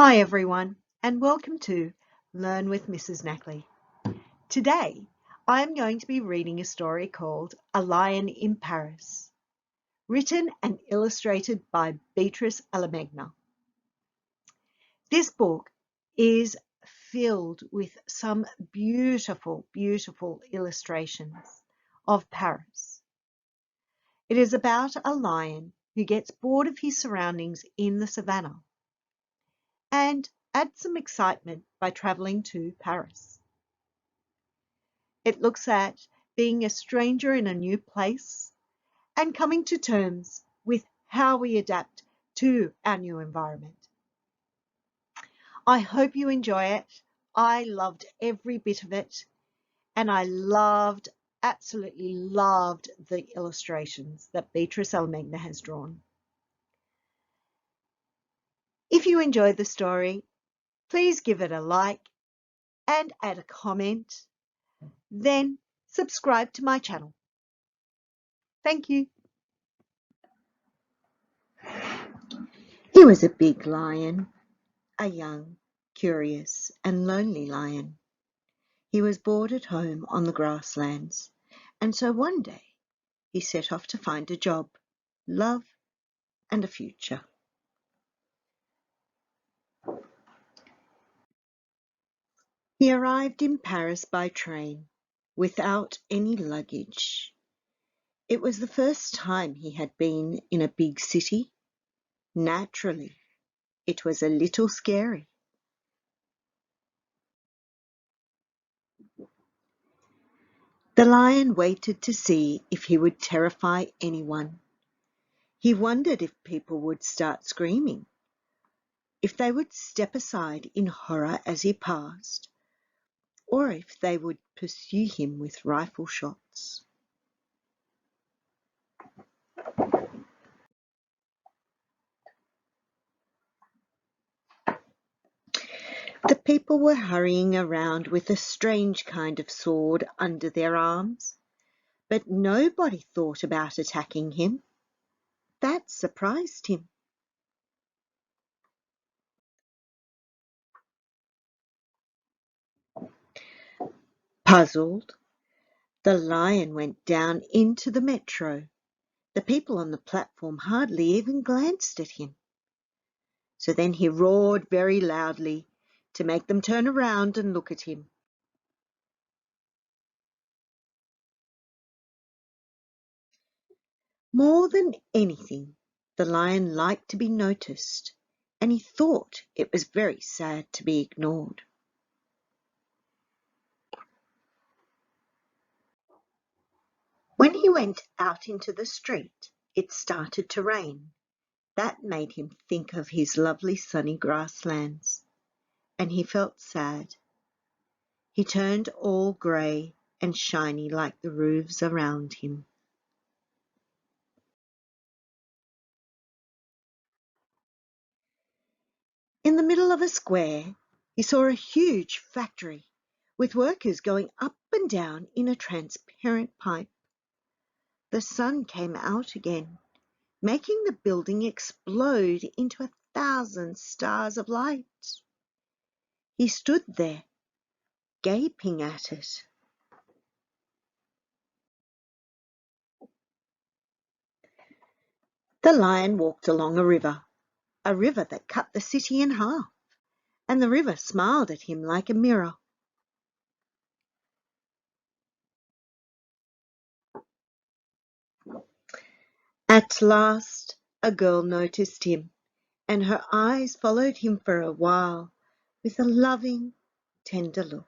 Hi everyone, and welcome to Learn with Mrs Nakhle. Today, I am going to be reading a story called A Lion in Paris, written and illustrated by Beatrice Alemagna. This book is filled with some beautiful, beautiful illustrations of Paris. It is about a lion who gets bored of his surroundings in the savannah and add some excitement by travelling to Paris. It looks at being a stranger in a new place and coming to terms with how we adapt to our new environment. I hope you enjoy it. I loved every bit of it, and I absolutely loved the illustrations that Beatrice Alemagna has drawn. If you enjoyed the story, please give it a like and add a comment. Then subscribe to my channel. Thank you. He was a big lion, a young, curious and lonely lion. He was bored at home on the grasslands, and so one day he set off to find a job, love and a future. He arrived in Paris by train, without any luggage. It was the first time he had been in a big city. Naturally, it was a little scary. The lion waited to see if he would terrify anyone. He wondered if people would start screaming, if they would step aside in horror as he passed, or if they would pursue him with rifle shots. The people were hurrying around with a strange kind of sword under their arms, but nobody thought about attacking him. That surprised him. Puzzled, the lion went down into the metro. The people on the platform hardly even glanced at him. So then he roared very loudly to make them turn around and look at him. More than anything, the lion liked to be noticed, and he thought it was very sad to be ignored. When he went out into the street, it started to rain. That made him think of his lovely sunny grasslands, and he felt sad. He turned all grey and shiny like the roofs around him. In the middle of a square, he saw a huge factory with workers going up and down in a transparent pipe. The sun came out again, making the building explode into 1,000 stars of light. He stood there, gaping at it. The lion walked along a river that cut the city in half, and the river smiled at him like a mirror. At last, a girl noticed him, and her eyes followed him for a while with a loving, tender look.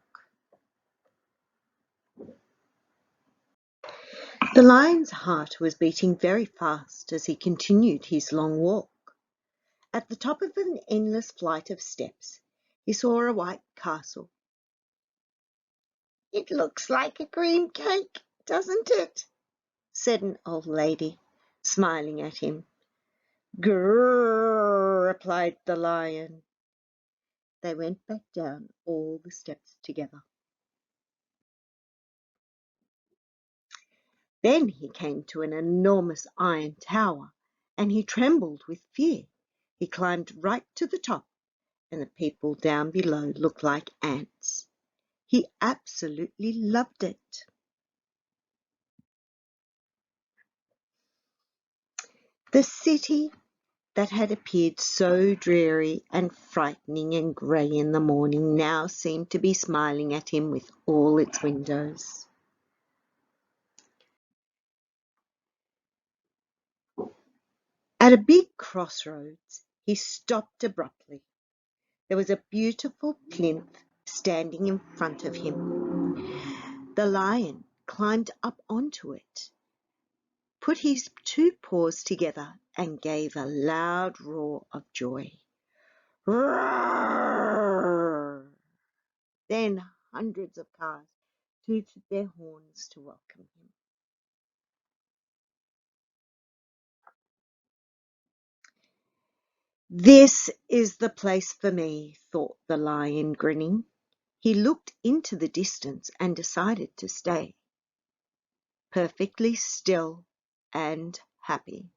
The lion's heart was beating very fast as he continued his long walk. At the top of an endless flight of steps, he saw a white castle. "It looks like a cream cake, doesn't it?" said an old lady, smiling at him. "Grrr," replied the lion. They went back down all the steps together. Then he came to an enormous iron tower, and he trembled with fear. He climbed right to the top and the people down below looked like ants. He absolutely loved it. The city that had appeared so dreary and frightening and grey in the morning now seemed to be smiling at him with all its windows. At a big crossroads, he stopped abruptly. There was a beautiful plinth standing in front of him. The lion climbed up onto it, put his two paws together, and gave a loud roar of joy. Roar! Then hundreds of cars tooted their horns to welcome him. This is the place for me, thought the lion, grinning. He looked into the distance and decided to stay, perfectly still and happy.